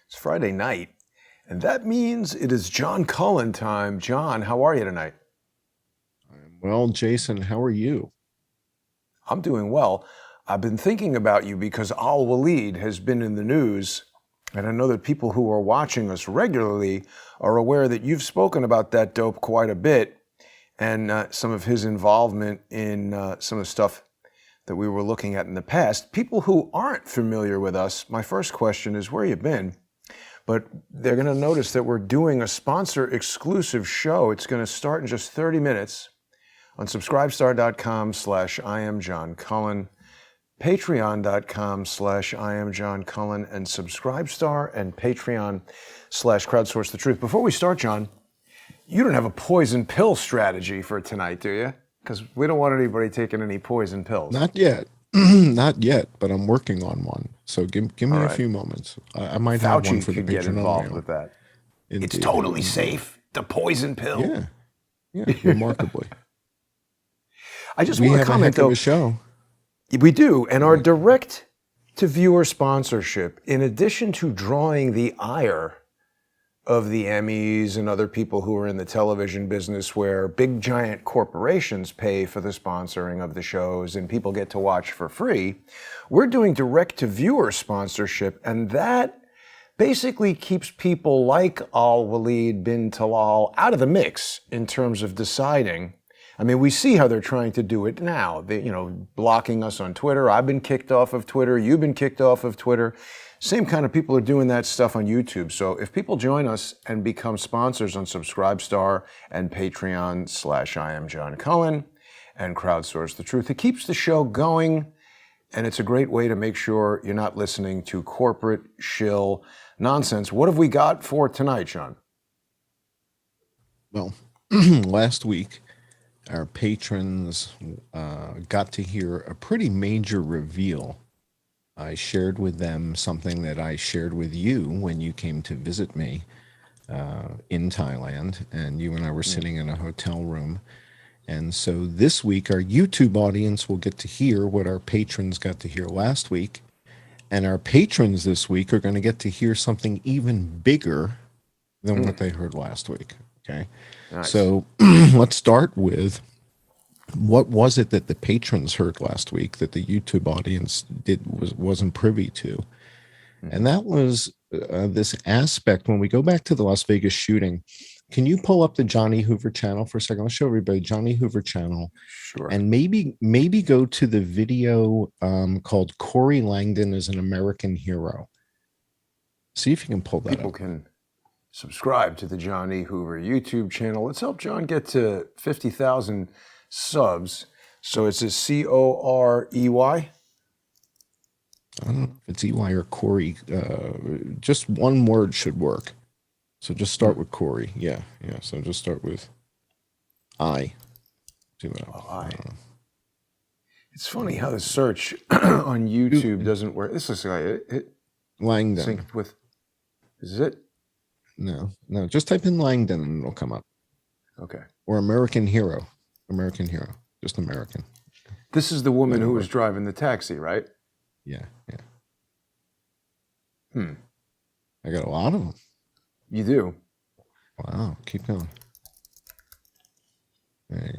It's Friday night, and that means it is John Cullen time. John, how are you tonight? Well, Jason, how are you? I'm doing well. I've been thinking about you because Alwaleed has been in the news, and I know that people who are watching us regularly are aware that you've spoken about that dope quite a bit and some of his involvement in some of the stuff that we were looking at in the past. People who aren't familiar with us, my first question is where you been? But they're going to notice that we're doing a sponsor exclusive show. It's going to start in just 30 minutes on subscribestar.com/IamJohnCullen, patreon.com/IamJohnCullen, and Subscribestar and Patreon/crowdsourcethetruth. Before we start, John, you don't have a poison pill strategy for tonight, do you? Because we don't want anybody taking any poison pills. Not yet. Not yet, but I'm working on one. So give me a few moments. I might have one Fauci for the could get patron involved only. with that. Indeed, It's totally indeed. safe. The poison pill. Yeah, remarkably. I just We want to have a comment, heck of though. a show. We do, and our direct-to-viewer sponsorship, in addition to drawing the ire of the Emmys and other people who are in the television business where big giant corporations pay for the sponsoring of the shows and people get to watch for free, we're doing direct-to-viewer sponsorship, and that basically keeps people like Alwaleed bin Talal out of the mix in terms of deciding. I mean, we see how they're trying to do it now. They, blocking us on Twitter. I've been kicked off of Twitter. You've been kicked off of Twitter. Same kind of people are doing that stuff on YouTube. So if people join us and become sponsors on Subscribestar and Patreon/IamJohnCullen and Crowdsource the Truth, it keeps the show going, and it's a great way to make sure you're not listening to corporate shill nonsense. What have we got for tonight, Sean? Well, last week, our patrons got to hear a pretty major reveal. I shared with them something that I shared with you when you came to visit me in Thailand, and you and I were sitting in a hotel room. And so this week, our YouTube audience will get to hear what our patrons got to hear last week. And our patrons this week are going to get to hear something even bigger than what they heard last week. Okay. Nice. So let's start with what was it that the patrons heard last week that the YouTube audience wasn't privy to? And that was this aspect. When we go back to the Las Vegas shooting, can you pull up the Johnny Hoover channel for a second? Let's show everybody Johnny Hoover channel. Sure. And maybe go to the video called Corey Langdon is an American Hero. See if you can pull that People up. can subscribe to the Johnny Hoover YouTube channel. Let's help John get to 50,000 subs. So it's a Corey. I don't know if it's EY or Corey. Just one word should work. So just start with Corey. Yeah. So just start with I. See what I. It's funny how the search on YouTube doesn't work. This is like it Langdon. synced with. Is it? No. Just type in Langdon and it'll come up. Okay. Or American Hero. American Hero. Just American. This is the woman who was driving the taxi, right? Yeah. I got a lot of them. You do? Wow. Keep going. There you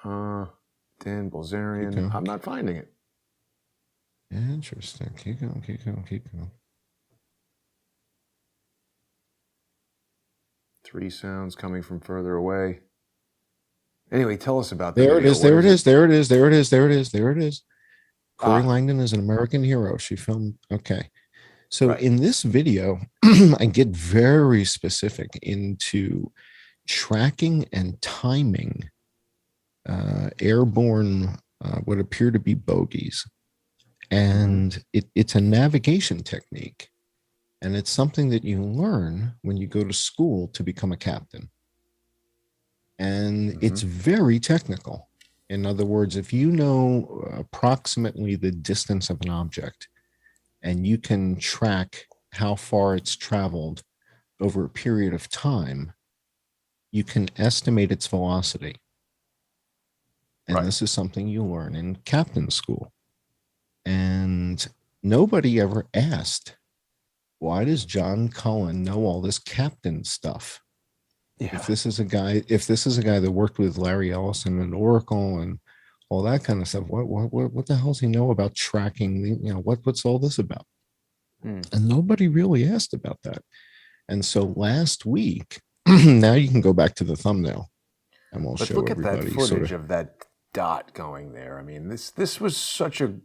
go. Dan Bilzerian. I'm not finding it. Interesting. Keep going. 3 sounds coming from further away. Anyway, tell us about that. There it is. Corey Langdon is an American hero. She filmed. Okay. So in this video, I get very specific into tracking and timing airborne, what appear to be bogies. And it's a navigation technique. And it's something that you learn when you go to school to become a captain. And it's very technical. In other words, if you know approximately the distance of an object and you can track how far it's traveled over a period of time, you can estimate its velocity. And this is something you learn in captain school. And nobody ever asked, why does John Cullen know all this captain stuff? Yeah. If this is a guy that worked with Larry Ellison and Oracle and all that kind of stuff, what the hell does he know about tracking? What's all this about? And nobody really asked about that. And so last week, now you can go back to the thumbnail, and we'll show look everybody. at that footage of that dot going there. I mean, this was such a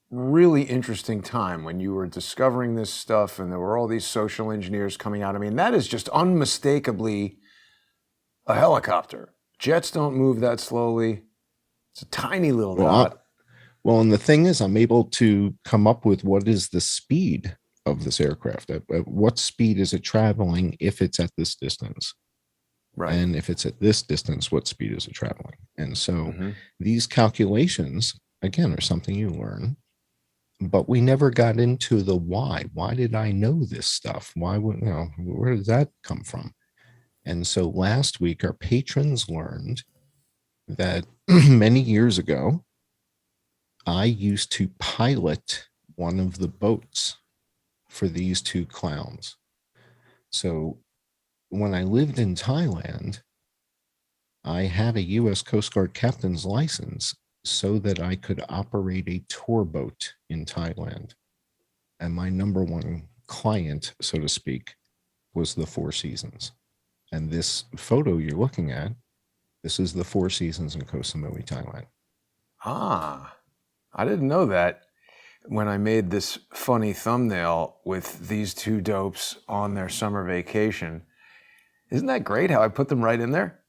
really interesting time when you were discovering this stuff, and there were all these social engineers coming out. I mean, that is just unmistakably a helicopter. Jets don't move that slowly. It's a tiny little dot. Well, and the thing is, I'm able to come up with what is the speed of this aircraft. At what speed is it traveling if it's at this distance? Right. And if it's at this distance, what speed is it traveling? And so these calculations, again, are something you learn, but we never got into the why. Why did I know this stuff? Why would, where did that come from? And so last week, our patrons learned that many years ago, I used to pilot one of the boats for these two clowns. So when I lived in Thailand, I had a U.S. Coast Guard captain's license so that I could operate a tour boat in Thailand. And my number one client, so to speak, was the Four Seasons. And this photo you're looking at, this is the Four Seasons in Koh Samui, Thailand. Ah, I didn't know that when I made this funny thumbnail with these two dopes on their summer vacation. Isn't that great how I put them right in there?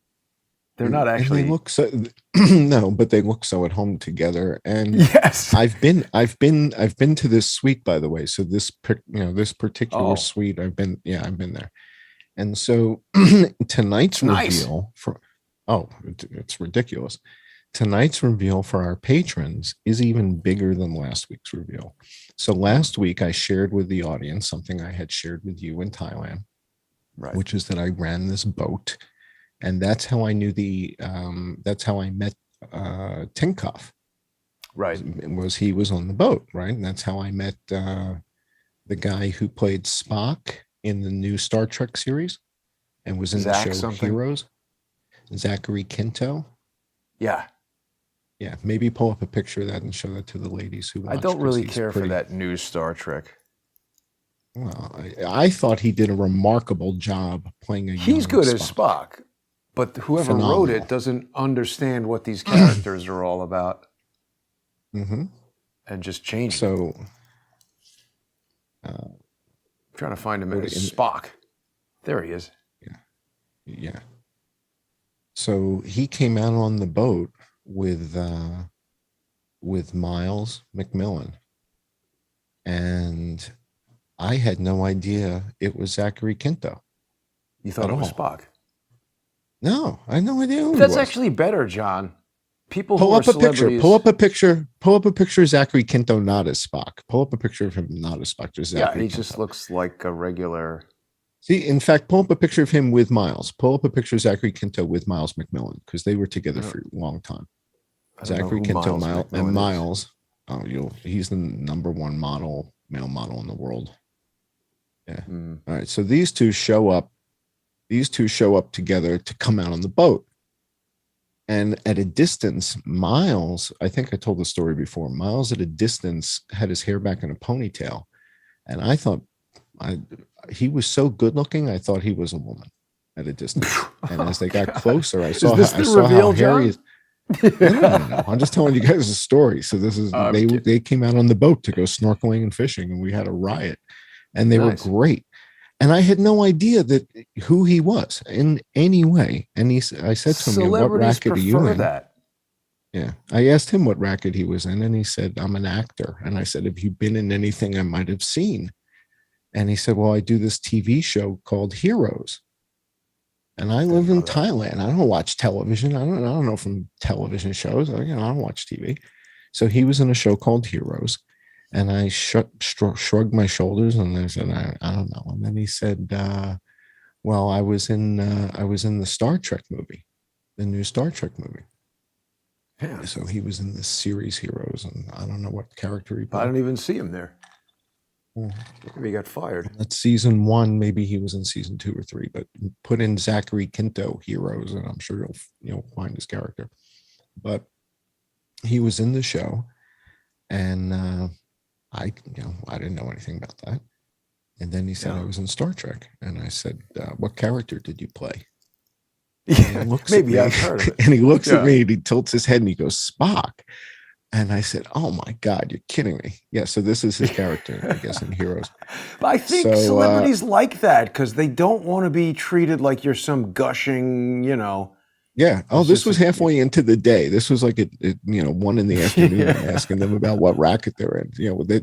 They're not actually. And they look so no, but they look so at home together. And yes, I've been to this suite, by the way. So this particular suite, I've been there. And so tonight's reveal it's ridiculous. Tonight's reveal for our patrons is even bigger than last week's reveal. So last week I shared with the audience something I had shared with you in Thailand, right, which is that I ran this boat, and that's how I knew that's how I met Tinkoff. Right. He was on the boat, right? And that's how I met the guy who played Spock in the new Star Trek series and was in the show Heroes. Zachary Quinto. Yeah, maybe pull up a picture of that and show that to the ladies who watch. I don't really care for that new Star Trek. Well, I thought he did a remarkable job playing He's good as Spock, but whoever wrote it doesn't understand what these characters are all about. And just changed it. I'm trying to find him as Spock. There he is. Yeah. So he came out on the boat with Miles McMillan, and I had no idea it was Zachary Quinto. You thought it was Spock? No, I had no idea who That's actually better, John. People pull who up are a picture. celebrities... Pull up a picture of Zachary Quinto not as Spock. Pull up a picture of him not as Spock. Just Zachary he Quinto. just looks like a regular... See, in fact, pull up a picture of him with Miles. Pull up a picture of Zachary Quinto with Miles McMillan, because they were together for a long time. Zachary Quinto and Miles. He's the number one male model in the world. Yeah. All right. So these two show up together to come out on the boat. And at a distance, Miles, I think I told the story before, Miles at a distance had his hair back in a ponytail. And I thought he was so good looking, I thought he was a woman at a distance. And as they got closer, I saw how hairy is. No. I'm just telling you guys a story. So this is they came out on the boat to go snorkeling and fishing, and we had a riot, and they were great. And I had no idea who he was in any way. And I said to him, "What racket are you in?" That. Yeah, I asked him what racket he was in, and he said, "I'm an actor." And I said, "Have you been in anything I might have seen?" And he said, "Well, I do this TV show called Heroes." And I live in Thailand. I don't watch television. I don't know from television shows. I don't watch TV. So he was in a show called Heroes. And I shrugged my shoulders and I said, I don't know. And then he said, well, I was in the Star Trek movie, the new Star Trek movie. Yeah. So he was in the series Heroes, and I don't know what character he played. I don't even see him there. Maybe he got fired. That's season 1. Maybe he was in season 2 or 3. But put in Zachary Quinto heroes, and I'm sure you'll find his character. But he was in the show, and I didn't know anything about that. And then he said I was in Star Trek, and I said, "What character did you play?" Yeah, maybe I've heard of it. And he looks at me, and he tilts his head, and he goes, "Spock." And I said, "Oh my God, you're kidding me!" Yeah, so this is his character, I guess, in Heroes. But I think celebrities like that because they don't want to be treated like you're some gushing, Yeah. Oh, this was halfway into the day. This was like 1 in the afternoon. I'm asking them about what racket they're in.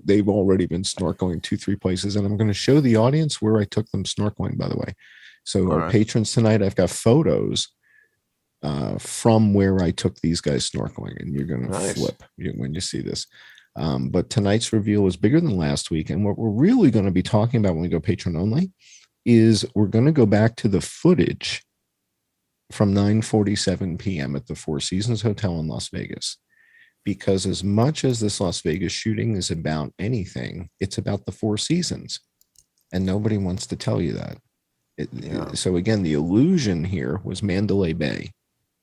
They've already been snorkeling 2-3 places, and I'm going to show the audience where I took them snorkeling. By the way, so our patrons tonight, I've got photos from where I took these guys snorkeling, and you're going to flip when you see this. But tonight's reveal is bigger than last week, and what we're really going to be talking about when we go patron only is we're going to go back to the footage from 9:47 p.m. at the Four Seasons Hotel in Las Vegas, because as much as this Las Vegas shooting is about anything, it's about the Four Seasons, and nobody wants to tell you that. So again, the illusion here was Mandalay Bay.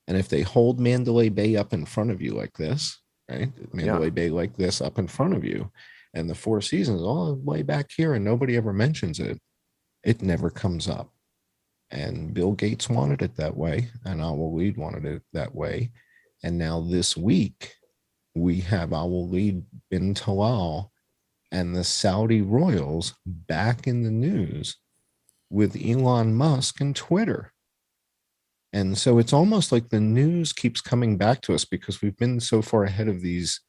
And if they hold Mandalay Bay up in front of you like this, right? Mandalay Bay like this up in front of you, and the Four Seasons all the way back here, and nobody ever mentions it, it never comes up. And Bill Gates wanted it that way, and Alwaleed wanted it that way. And now this week, we have Alwaleed bin Talal and the Saudi royals back in the news with Elon Musk and Twitter. And so it's almost like the news keeps coming back to us because we've been so far ahead of these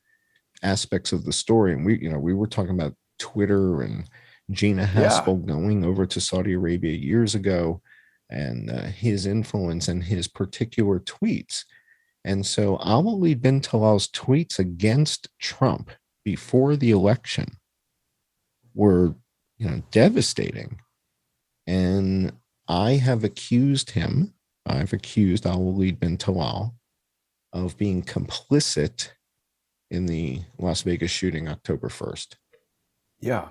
aspects of the story. And we were talking about Twitter and Gina Haspel going over to Saudi Arabia years ago, and his influence and his particular tweets. And so Alwaleed bin Talal's tweets against Trump before the election were, devastating. And I've accused Alwaleed bin Talal of being complicit in the Las Vegas shooting October 1st. Yeah.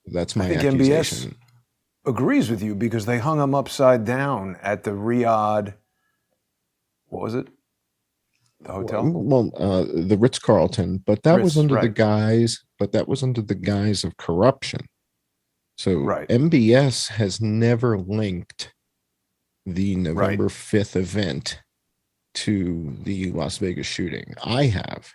That's my MBS accusation. agrees with you because they hung him upside down at the Riyadh, what was it? The hotel? Well, the Ritz-Carlton, but that was under the guise of corruption. So MBS has never linked the November 5th event to the Las Vegas shooting. I have.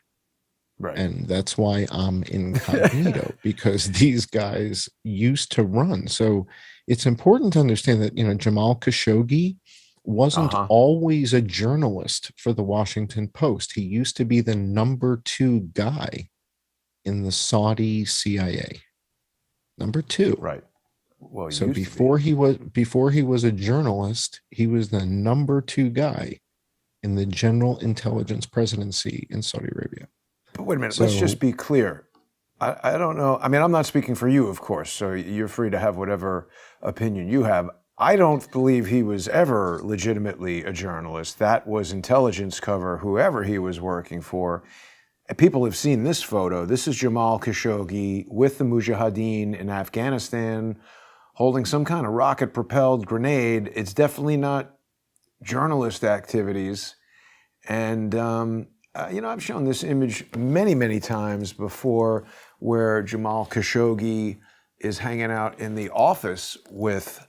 Right. And that's why I'm incognito, because these guys used to run. So it's important to understand that, Jamal Khashoggi wasn't always a journalist for the Washington Post. He used to be the number 2 guy in the Saudi CIA. Number 2. Right. Well, so before he was a journalist, he was the number 2 guy in the General Intelligence Presidency in Saudi Arabia. But wait a minute, let's just be clear. I don't know. I mean, I'm not speaking for you, of course, so you're free to have whatever opinion you have. I don't believe he was ever legitimately a journalist. That was intelligence cover, whoever he was working for. People have seen this photo. This is Jamal Khashoggi with the Mujahideen in Afghanistan holding some kind of rocket-propelled grenade. It's definitely not journalist activities. And I've shown this image many, many times before where Jamal Khashoggi is hanging out in the office with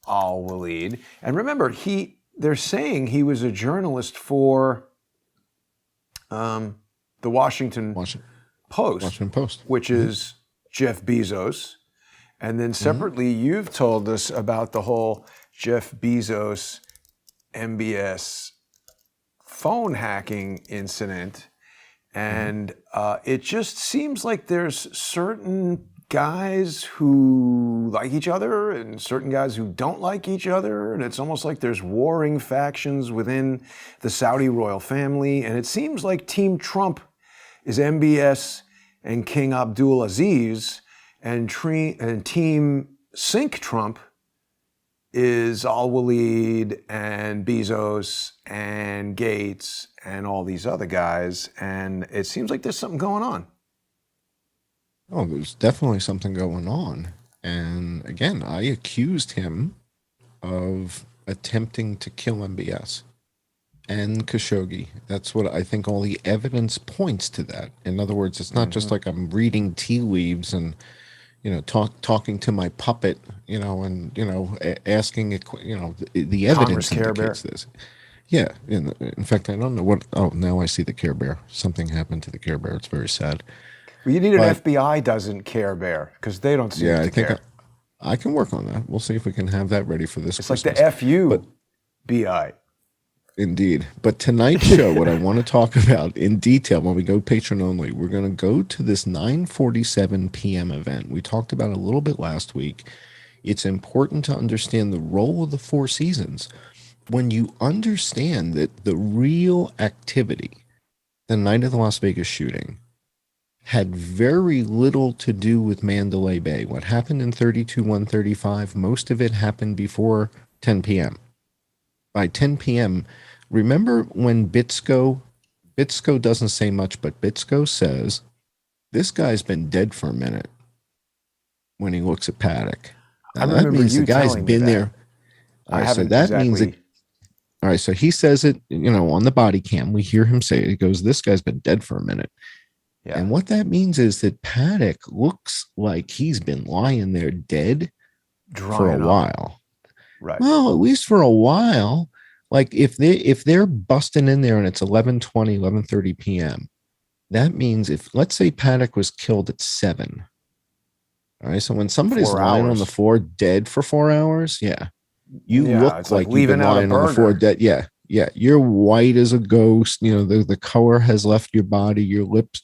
Alwaleed. And remember, they're saying he was a journalist for the Washington Post, which is Jeff Bezos. And then separately, you've told us about the whole Jeff Bezos MBS phone hacking incident, and it just seems like there's certain guys who like each other and certain guys who don't like each other, and it's almost like there's warring factions within the Saudi royal family, and it seems like Team Trump is MBS and King Abdul Aziz, and Team Sink Trump is Alwaleed and Bezos and Gates and all these other guys. And it seems like there's something going on. Oh, there's definitely something going on. And again, I accused him of attempting to kill MBS and Khashoggi. That's what I think all the evidence points to that. In other words, it's not just like I'm reading tea leaves and, talking to my puppet, and, asking it, the Congress evidence Care Bear. indicates this. Yeah. In fact, I don't know oh, now I see the Care Bear. Something happened to the Care Bear. It's very sad. Well, you need an But FBI doesn't Care Bear because they don't seem yeah, I to think care. I can work on that. We'll see if we can have that ready for this It's like the Christmas. But FUBI. indeed. But tonight's show, what I want to talk about in detail when we go patron only, we're going to go to this 9:47 p.m. event. We talked about it a little bit last week. It's important to understand the role of the Four Seasons. When you understand that the real activity, the night of the Las Vegas shooting, had very little to do with Mandalay Bay. What happened in 32-135, most of it happened before 10 p.m. By 10 p.m., remember when Bitsko doesn't say much, but Bitsko says, this guy's been dead for a minute when he looks at Paddock. I Now, that remember means the you guy's telling me been that. there. All I right, so haven't that means that, exactly. all right, so he says it, on the body cam. We hear him say it. He goes, this guy's been dead for a minute. Yeah. And what that means is that Paddock looks like he's been lying there dead for a while. Right. Well, at least for a while. Like if they're busting in there and it's 11:20, 11:30 p.m., that means if, let's say, Paddock was killed at 7. All right. So when somebody's 4 lying on hours. the floor dead for 4 hours, yeah, you Yeah, look it's like like you've been leaving out a lying on the floor burger. dead. Yeah. Yeah. You're white as a ghost. The color has left your body, your lips,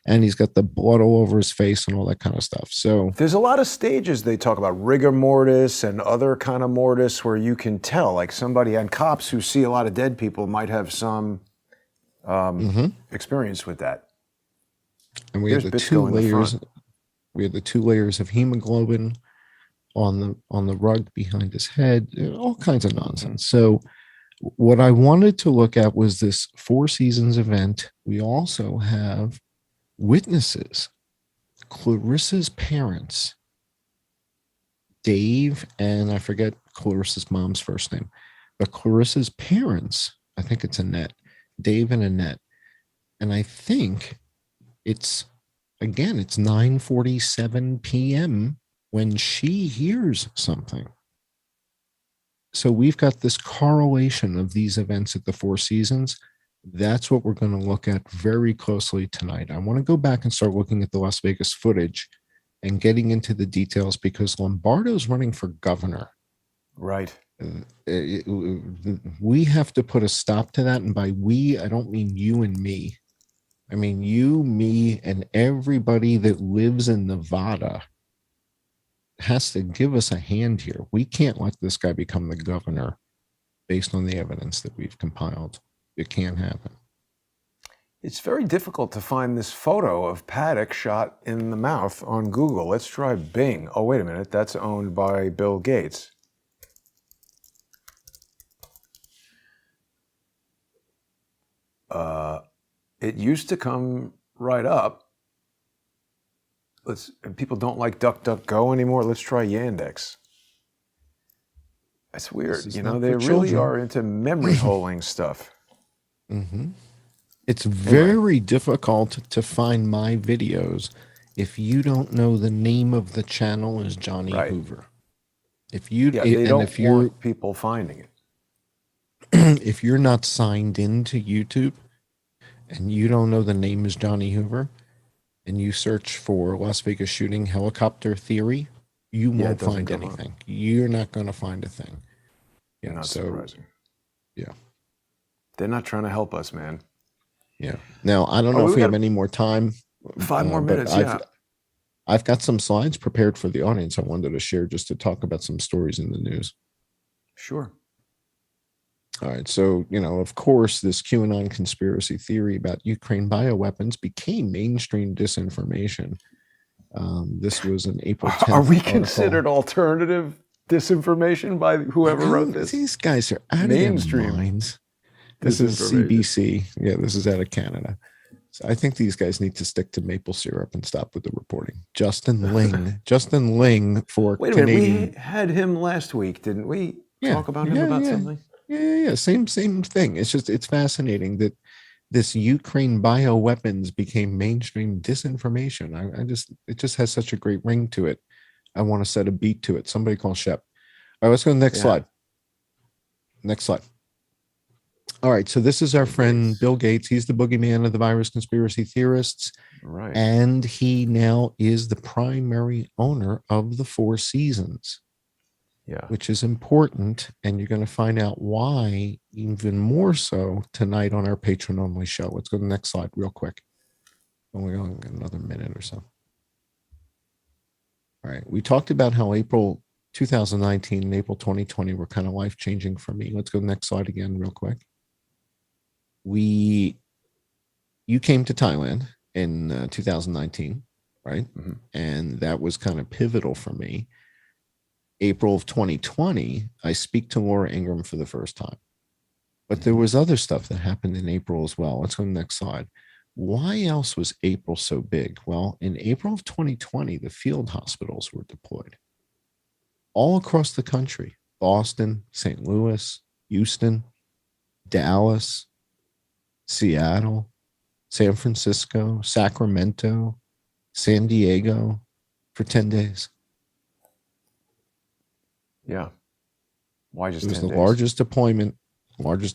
and he's got the blood all over his face and all that kind of stuff. So There's a lot of stages they talk about, rigor mortis and other kind of mortis, where you can tell, like somebody, and cops who see a lot of dead people might have some experience with that. and we Here's have the Bitsko in the front. We have the 2 layers of hemoglobin on the rug behind his head, all kinds of nonsense. So what I wanted to look at was this Four Seasons event. We also have witnesses. Clarissa's parents, Dave, and I forget Clarissa's mom's first name, but Clarissa's parents, I think it's Annette, Dave and Annette. And I think it's 9:47 p.m. when she hears something. So we've got this correlation of these events at the Four Seasons. That's what we're going to look at very closely tonight. I want to go back and start looking at the Las Vegas footage and getting into the details because Lombardo's running for governor. Right. We have to put a stop to that. And by we, I don't mean you and me. I mean you, me, and everybody that lives in Nevada has to give us a hand here. We can't let this guy become the governor based on the evidence that we've compiled. It can't happen. It's very difficult to find this photo of Paddock shot in the mouth on Google. Let's try Bing. Oh, wait a minute. That's owned by Bill Gates. It used to come right up. People don't like DuckDuckGo anymore. Let's try Yandex. That's weird. They really are into memory holing stuff. It's very difficult to find my videos if you don't know the name of the channel is Johnny Hoover. They don't want people finding it. If you're not signed into YouTube and you don't know the name is Johnny Hoover and you search for Las Vegas shooting helicopter theory, you won't find anything. You're not going to find a thing. Yeah, not surprising. Yeah. They're not trying to help us, man. Yeah. Now, I don't know if we have any more time. 5 more minutes, I've got some slides prepared for the audience I wanted to share just to talk about some stories in the news. Sure. All right. So, of course, this QAnon conspiracy theory about Ukraine bioweapons became mainstream disinformation. This was an April 10th Are we article. considered alternative disinformation by whoever wrote this? These guys are out of their minds. This is CBC. Yeah, this is out of Canada. So I think these guys need to stick to maple syrup and stop with the reporting. Justin Ling for Wait a Canadian. minute, we had him last week, didn't we? Yeah, Talk about him about something. Yeah. Same thing. It's fascinating that this Ukraine bioweapons became mainstream disinformation. It just has such a great ring to it. I want to set a beat to it. Somebody call Shep. All right, let's go to the next slide. Next slide. All right, so this is our friend Bill Gates. He's the boogeyman of the virus conspiracy theorists. Right. And he now is the primary owner of the Four Seasons. Yeah. Which is important. And you're going to find out why even more so tonight on our patron only show. Let's go to the next slide real quick. Only another minute or so. All right. We talked about how April 2019 and April 2020 were kind of life-changing for me. Let's go to the next slide again real quick. You came to Thailand in 2019, right? Mm-hmm. And that was kind of pivotal for me. April of 2020, I speak to Laura Ingraham for the first time. But there was other stuff that happened in April as well. Let's go to the next slide. Why else was April so big? Well, in April of 2020, the field hospitals were deployed all across the country. Boston, St. Louis, Houston, Dallas, Seattle, San Francisco, Sacramento, San Diego for 10 days. Yeah. Why just 10 days? It was the largest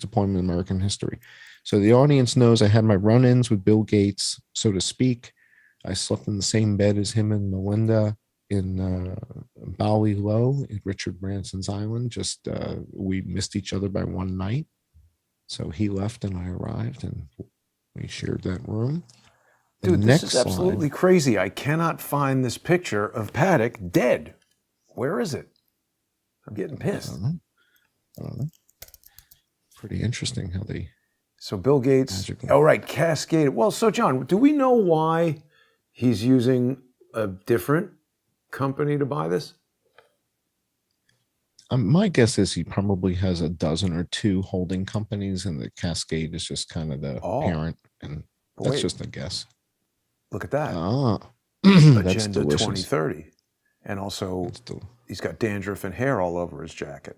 deployment in American history. So the audience knows I had my run-ins with Bill Gates, so to speak. I slept in the same bed as him and Melinda in Bali Low at Richard Branson's island. Just we missed each other by one night. So he left and I arrived and we shared that room. Dude, this is absolutely crazy. I cannot find this picture of Paddock dead. Where is it? I'm getting pissed. I don't know. Pretty interesting how they... So Bill Gates... Oh, right, Cascade. Well, so John, do we know why he's using a different company to buy this? My guess is he probably has a dozen or two holding companies, and the Cascade is just kind of the parent, and that's just a guess. Look at that. That's Agenda delicious. 2030. And also, he's got dandruff and hair all over his jacket.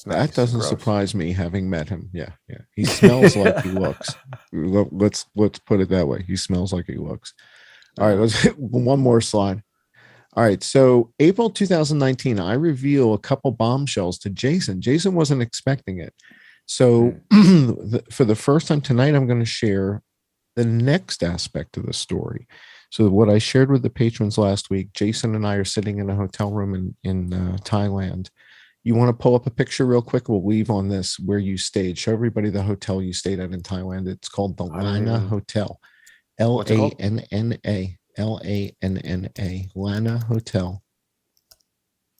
Nice. That doesn't surprise me, having met him. Yeah. He smells like he looks. Let's put it that way. He smells like he looks. All right, let's hit one more slide. All right, so April 2019, I reveal a couple bombshells to Jason. Jason wasn't expecting it. So for the first time tonight, I'm going to share the next aspect of the story. So what I shared with the patrons last week, Jason and I are sitting in a hotel room in Thailand. You want to pull up a picture real quick? We'll leave on this where you stayed. Show everybody the hotel you stayed at in Thailand. It's called the Lana Hotel. Lanna. Lanna, Lana Hotel,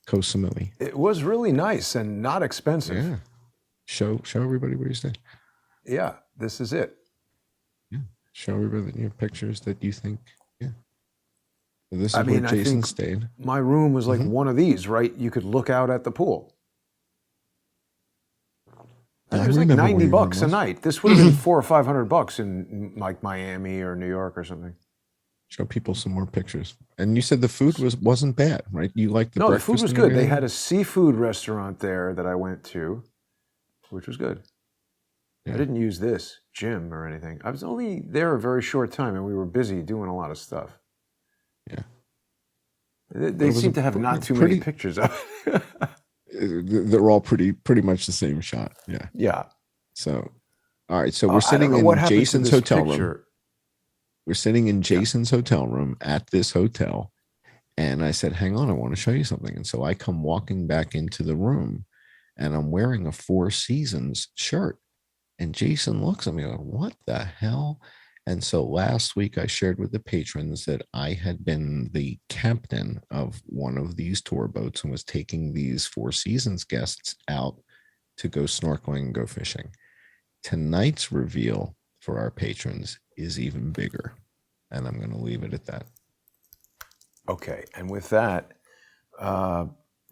Koh Samui. It was really nice and not expensive. Yeah. Show everybody where you stayed. Yeah, this is it. Yeah. Show everybody your pictures that you think. Yeah. So this is where Jason stayed. My room was like one of these, right? You could look out at the pool. It was like $90 a night. This would have been $400 or $500 in like Miami or New York or something. Show people some more pictures. And you said the food wasn't bad, right? You liked the breakfast? No, the food was good. They had a seafood restaurant there that I went to, which was good. Yeah. I didn't use this gym or anything. I was only there a very short time, and we were busy doing a lot of stuff. Yeah. They seem to have not too many pictures of it. They're all pretty much the same shot. Yeah. Yeah. So, all right. So we're sitting in Jason's hotel room. We're sitting in Jason's hotel room at this hotel. And I said, hang on, I want to show you something. And so I come walking back into the room and I'm wearing a Four Seasons shirt. And Jason looks at me like, what the hell? And so last week I shared with the patrons that I had been the captain of one of these tour boats and was taking these Four Seasons guests out to go snorkeling and go fishing. Tonight's reveal for our patrons is even bigger. And I'm going to leave it at that. Okay. And with that,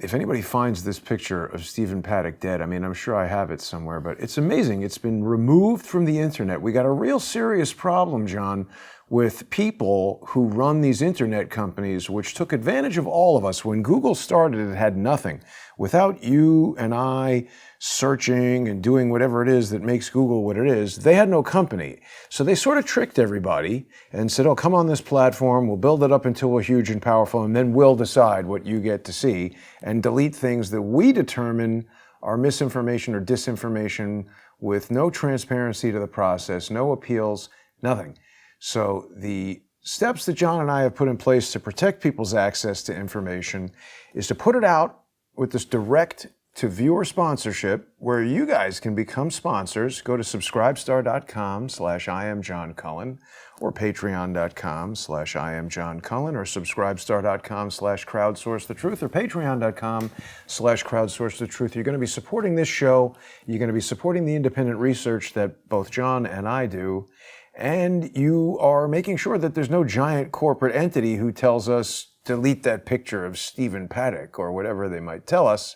if anybody finds this picture of Stephen Paddock dead, I mean, I'm sure I have it somewhere, but it's amazing. It's been removed from the internet. We got a real serious problem, John, with people who run these internet companies, which took advantage of all of us. When Google started, it had nothing. Without you and I searching and doing whatever it is that makes Google what it is, they had no company. So they sort of tricked everybody and said, oh, come on this platform, we'll build it up until we're huge and powerful, and then we'll decide what you get to see and delete things that we determine are misinformation or disinformation with no transparency to the process, no appeals, nothing. So the steps that John and I have put in place to protect people's access to information is to put it out with this direct to viewer sponsorship where you guys can become sponsors. Go to subscribestar.com/IamJohnCullen or patreon.com/IamJohnCullen or subscribestar.com/crowdsourcethetruth or patreon.com/crowdsourcethetruth. You're going to be supporting this show. You're going to be supporting the independent research that both John and I do. And you are making sure that there's no giant corporate entity who tells us, delete that picture of Stephen Paddock or whatever they might tell us.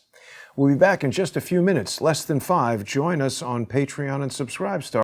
We'll be back in just a few minutes, less than 5. Join us on Patreon and Subscribestar.